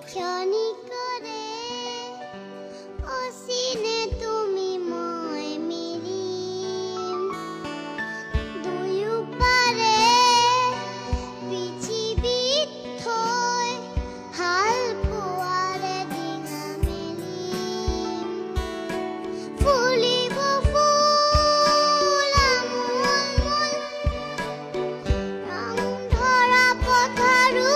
ক্ষণিকৰে অচিনে তুমি মই মিলিম দুয়ো পাৰে পৃথিৱীত থৈ হাল পোৱাৰে ডিঙা মেলিম ফুলিব ফুল আমোল ৰং ধৰা পথাৰো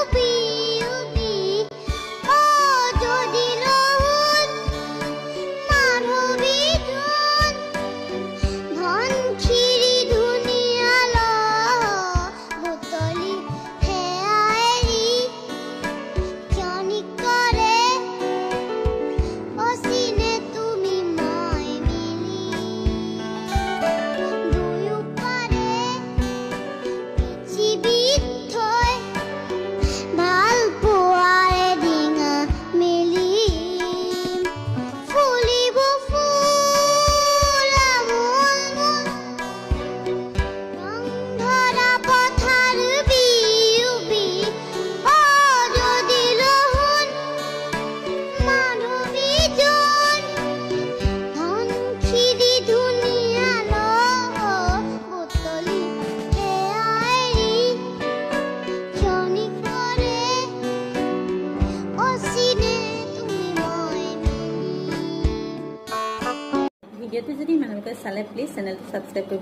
ভিডিঅ'টো যদি মানুহলোকে চালে প্লিজ চেনেলটো ছাবস্ক্ৰাইব কৰিব।